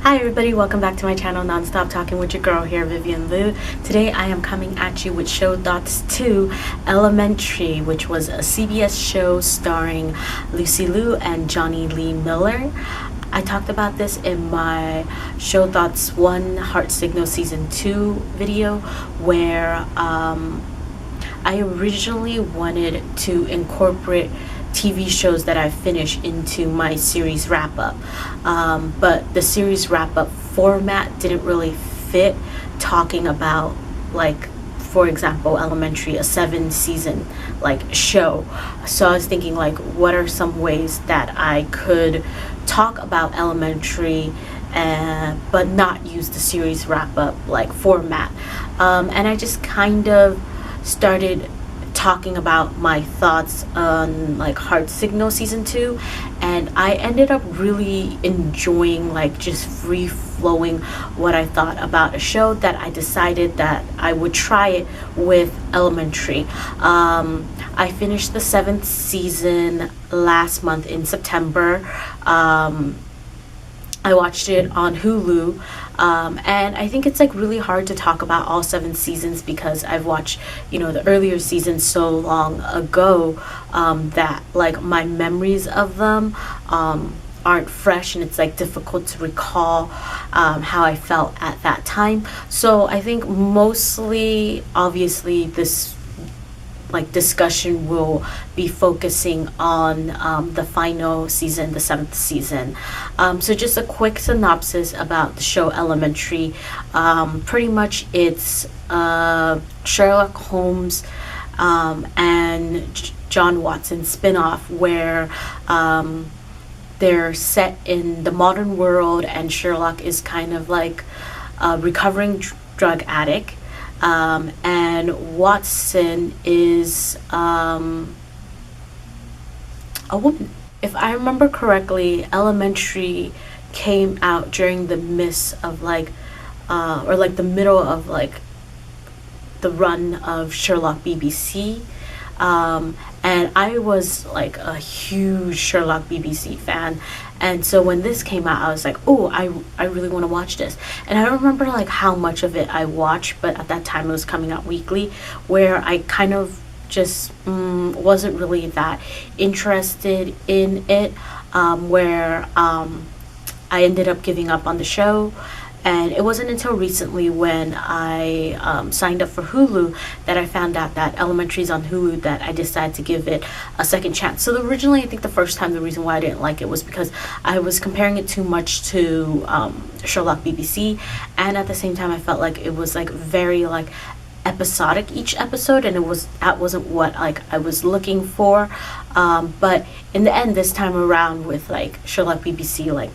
Hi everybody, welcome back to my channel, Nonstop Talking with your girl here, Vivian Liu. Today I am coming at you with show thoughts to Elementary, which was a CBS show starring Lucy Liu and Johnny Lee Miller. I talked about this in my show thoughts 1 Heart Signal season 2 video where I originally wanted to incorporate TV shows that I finished into my series wrap-up, but the series wrap-up format didn't really fit talking about, like, for example, Elementary, a 7-season like show. So I was thinking, like, what are some ways that I could talk about Elementary but not use the series wrap-up like format, and I just kind of started talking about my thoughts on like Heart Signal season 2, and I ended up really enjoying, like, just free flowing what I thought about a show that I decided that I would try it with Elementary. I finished the 7th season last month in September. I watched it on Hulu, and I think it's like really hard to talk about all 7 seasons because I've watched, the earlier seasons so long ago that like my memories of them aren't fresh, and it's like difficult to recall how I felt at that time. So I think mostly, obviously, this like discussion will be focusing on the final season, the 7th season. So just a quick synopsis about the show Elementary. Pretty much it's Sherlock Holmes and John Watson spin-off where they're set in the modern world, and Sherlock is kind of like a recovering drug addict. And Watson is a woman. If I remember correctly, Elementary came out during the midst of or like the middle of like the run of Sherlock BBC. And I was like a huge Sherlock BBC fan, and so when this came out I was like, oh, I really want to watch this. And I don't remember like how much of it I watched, but at that time it was coming out weekly, where I kind of just wasn't really that interested in it, where I ended up giving up on the show. And it wasn't until recently when I signed up for Hulu that I found out that Elementary is on Hulu that I decided to give it a second chance. So originally, I think the first time, the reason why I didn't like it was because I was comparing it too much to Sherlock BBC, and at the same time I felt like it was like very like episodic each episode, and that wasn't what like I was looking for. But in the end, this time around with like Sherlock BBC, like,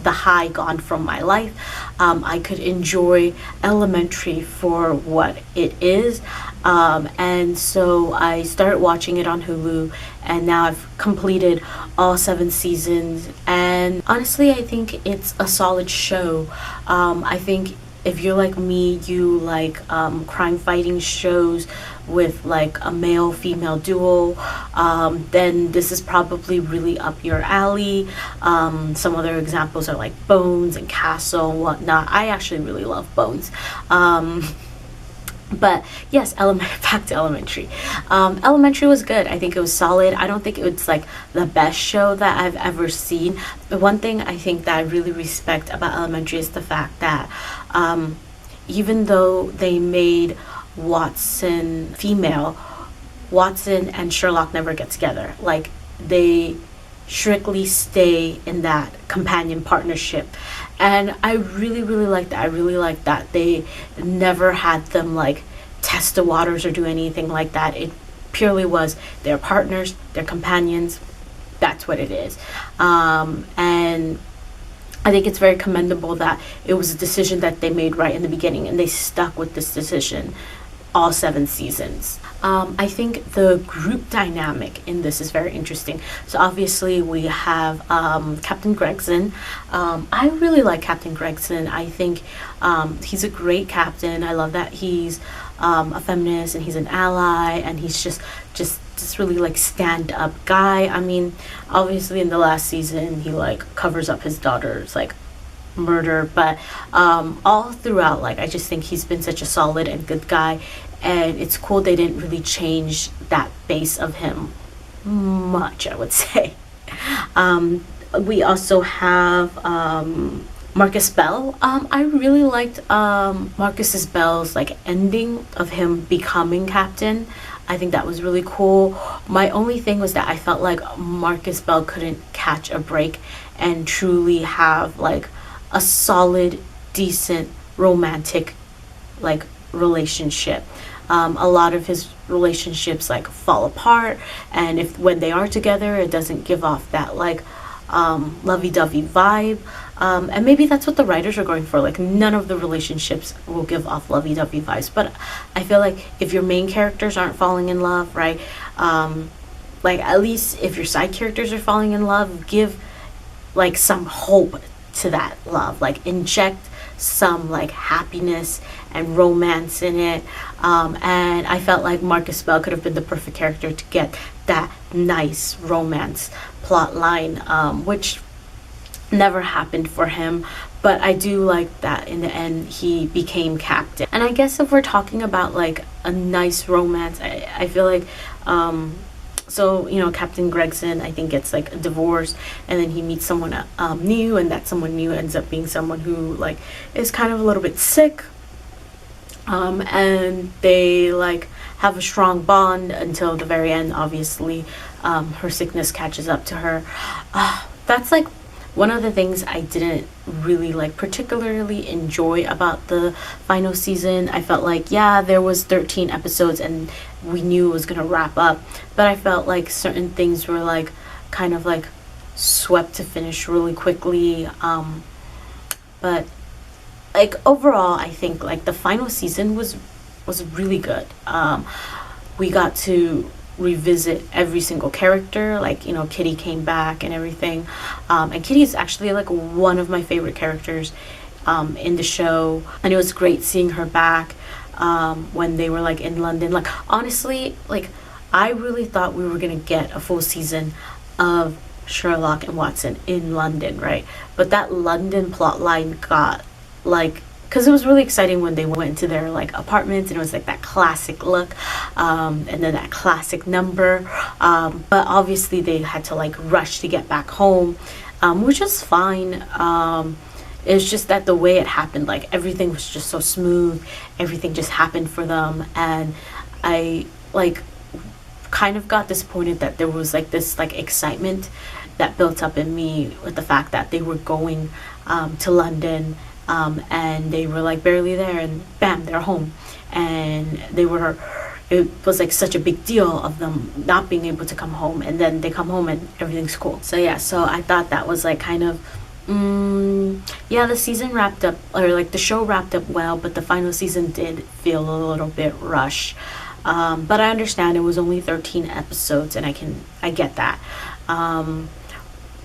the high gone from my life, I could enjoy Elementary for what it is, and so I started watching it on Hulu, and now I've completed all 7 seasons, and honestly I think it's a solid show. I think if you're like me, you like crime fighting shows with like a male female duo, then this is probably really up your alley. Some other examples are like Bones and Castle and whatnot. I actually really love Bones. But yes, back to Elementary. Elementary was good. I think it was solid. I don't think it was like the best show that I've ever seen. The one thing I think that I really respect about Elementary is the fact that even though they made Watson female, Watson and Sherlock never get together. Like, they strictly stay in that companion partnership, and I really like that. I really like that they never had them like test the waters or do anything like that. It purely was their partners, their companions. That's what it is. And I think it's very commendable that it was a decision that they made right in the beginning, and they stuck with this decision all 7 seasons. I think the group dynamic in this is very interesting. So obviously we have Captain Gregson. I really like Captain Gregson. I think he's a great captain. I love that he's a feminist and he's an ally, and he's just this really like stand-up guy. I mean, obviously in the last season he like covers up his daughter's like murder, but all throughout, like, I just think he's been such a solid and good guy, and it's cool they didn't really change that base of him much, I would say. We also have Marcus Bell. I really liked Marcus's Bell's like ending of him becoming captain. I think that was really cool. My only thing was that I felt like Marcus Bell couldn't catch a break and truly have like a solid, decent, romantic like relationship. A lot of his relationships like fall apart, and if when they are together, it doesn't give off that like lovey-dovey vibe. And maybe that's what the writers are going for. Like, none of the relationships will give off lovey-dovey vibes. But I feel like if your main characters aren't falling in love, right? Like, at least if your side characters are falling in love, give like some hope to that love. Like, inject some like happiness and romance in it. And I felt like Marcus Bell could have been the perfect character to get that nice romance plot line, which never happened for him. But I do like that in the end he became captain. And I guess if we're talking about like a nice romance, I feel like so, you know, Captain Gregson, I think, gets like a divorce, and then he meets someone new, and that someone new ends up being someone who like is kind of a little bit sick, and they like have a strong bond until the very end. Obviously, her sickness catches up to her. That's like one of the things I didn't really like particularly enjoy about the final season. I felt like, yeah, there was 13 episodes and we knew it was gonna wrap up, but I felt like certain things were like kind of like swept to finish really quickly. But like overall, I think like the final season was really good. We got to revisit every single character, like, you know, Kitty came back and everything, and Kitty is actually like one of my favorite characters in the show, and it was great seeing her back when they were like in London. Like, honestly, like I really thought we were gonna get a full season of Sherlock and Watson in London, right? But that London plot line got like, because it was really exciting when they went into their like apartments, and it was like that classic look, and then that classic number, but obviously they had to like rush to get back home, which was fine. It's just that the way it happened, like everything was just so smooth, everything just happened for them, and I like kind of got disappointed that there was like this like excitement that built up in me with the fact that they were going to London, and they were like barely there, and bam, they're home, and it was like such a big deal of them not being able to come home, and then they come home and everything's cool. So yeah, so I thought that was like kind of yeah, the season wrapped up, or like the show wrapped up well, but the final season did feel a little bit rushed. But I understand it was only 13 episodes, and I get that.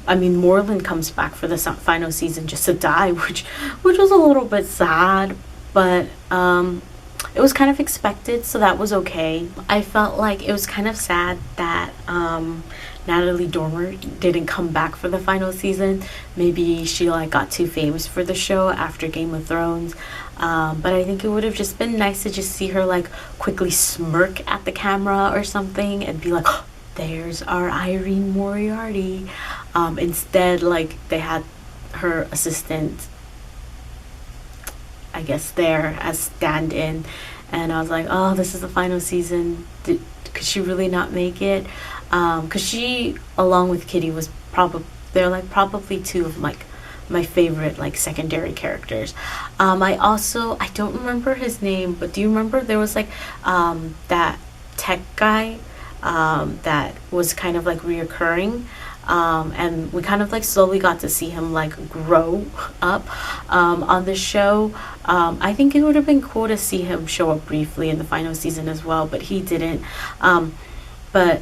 I mean, Moreland comes back for the final season just to die, which was a little bit sad, but it was kind of expected, so that was okay. I felt like it was kind of sad that Natalie Dormer didn't come back for the final season. Maybe she like got too famous for the show after Game of Thrones. But I think it would have just been nice to just see her like quickly smirk at the camera or something and be like, oh, there's our Irene Moriarty. Instead, like, they had her assistant, I guess, there as stand-in, and I was like, oh, this is the final season. Could she really not make it? Because she, along with Kitty, was they're like probably two of like my favorite like secondary characters. I don't remember his name, but do you remember there was like that tech guy that was kind of like reoccurring, and we kind of like slowly got to see him like grow up on the show. I think it would have been cool to see him show up briefly in the final season as well, but he didn't. But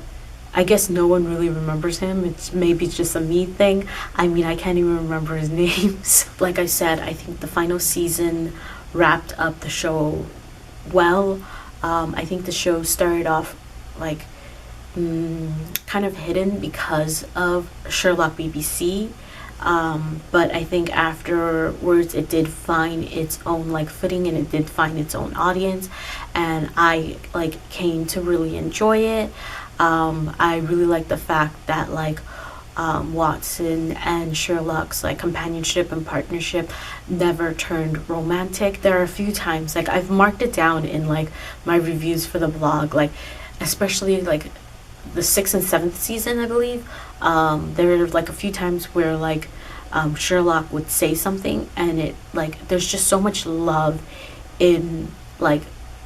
I guess no one really remembers him. It's maybe just a me thing. I mean, I can't even remember his names. Like I said, I think the final season wrapped up the show well. I think the show started off like kind of hidden because of Sherlock BBC. But I think afterwards it did find its own like footing, and it did find its own audience, and I like came to really enjoy it. I really like the fact that like Watson and Sherlock's like companionship and partnership never turned romantic. There are a few times, like I've marked it down in like my reviews for the blog, like especially like the 6th and 7th season, I believe. There were like a few times where like Sherlock would say something, and it like there's just so much love in like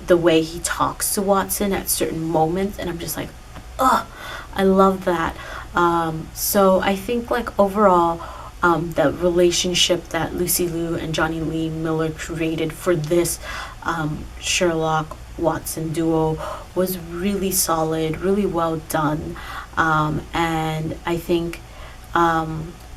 the way he talks to Watson at certain moments, and I'm just like, oh, I love that. So I think like overall, the relationship that Lucy Liu and Johnny Lee Miller created for this Sherlock Watson duo was really solid, really well done, and I think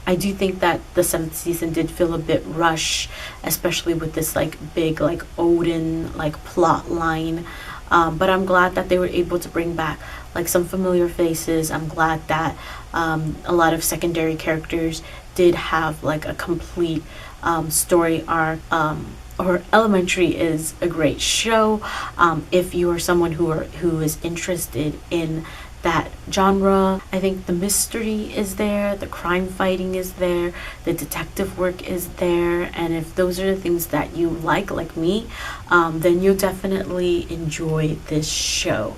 I do think that the 7th season did feel a bit rushed, especially with this like big like Odin like plot line. But I'm glad that they were able to bring back like some familiar faces. I'm glad that a lot of secondary characters did have like a complete story arc. Or Elementary is a great show. If you are someone who is interested in that genre, I think the mystery is there, the crime fighting is there, the detective work is there, and if those are the things that you like me, then you'll definitely enjoy this show.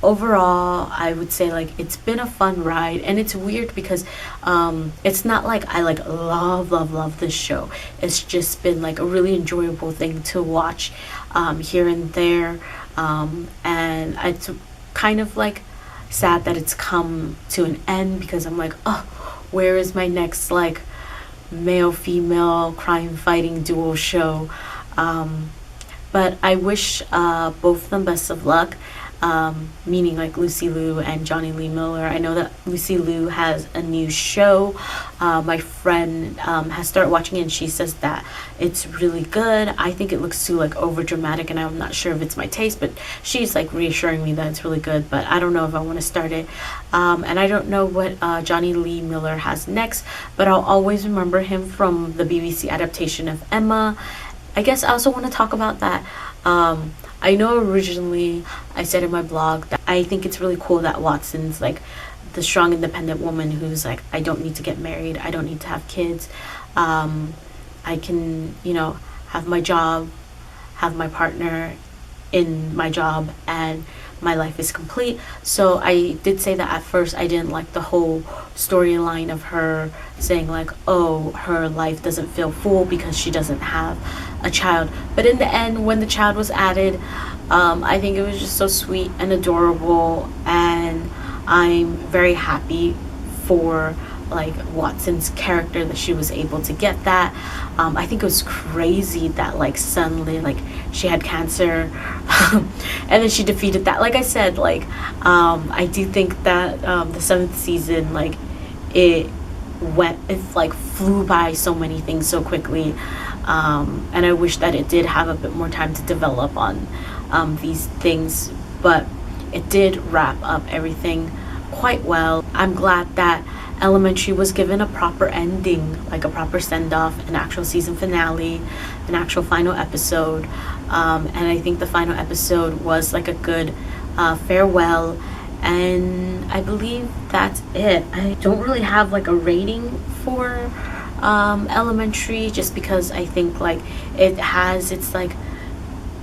Overall, I would say like it's been a fun ride, and it's weird because it's not like I like love this show. It's just been like a really enjoyable thing to watch here and there, and it's kind of like sad that it's come to an end, because I'm like, oh, where is my next like male female crime fighting duo show? But I wish both of them best of luck, meaning like Lucy Liu and Johnny Lee Miller. I know that Lucy Liu has a new show. My friend has started watching it, and she says that it's really good. I think it looks too like over dramatic, and I'm not sure if it's my taste, but she's like reassuring me that it's really good, but I don't know if I want to start it. And I don't know what Johnny Lee Miller has next, but I'll always remember him from the BBC adaptation of Emma. I guess I also want to talk about that. I know originally I said in my blog that I think it's really cool that Watson's like the strong independent woman who's like, I don't need to get married, I don't need to have kids, I can, you know, have my job, have my partner in my job, and my life is complete. So I did say that at first I didn't like the whole storyline of her saying like, oh, her life doesn't feel full because she doesn't have a child. But in the end, when the child was added, I think it was just so sweet and adorable, and I'm very happy for like Watson's character that she was able to get that. I think it was crazy that like suddenly like she had cancer and then she defeated that. Like I said, like I do think that the 7th season, like it like flew by so many things so quickly, and I wish that it did have a bit more time to develop on these things, but it did wrap up everything quite well. I'm glad that Elementary was given a proper ending, like a proper send-off, an actual season finale, an actual final episode, and I think the final episode was like a good farewell, and I believe that's it. I don't really have like a rating for Elementary, just because I think like it has its like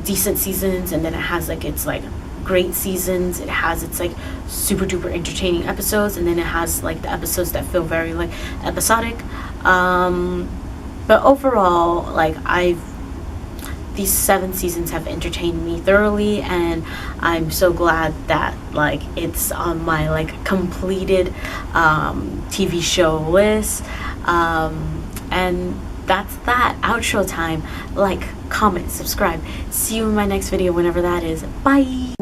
decent seasons, and then it has like its like great seasons, it has its like super duper entertaining episodes, and then it has like the episodes that feel very like episodic, but overall like these 7 seasons have entertained me thoroughly, and I'm so glad that like it's on my like completed TV show list, and that's that. Outro time. Like, comment, subscribe. See you in my next video, whenever that is. Bye.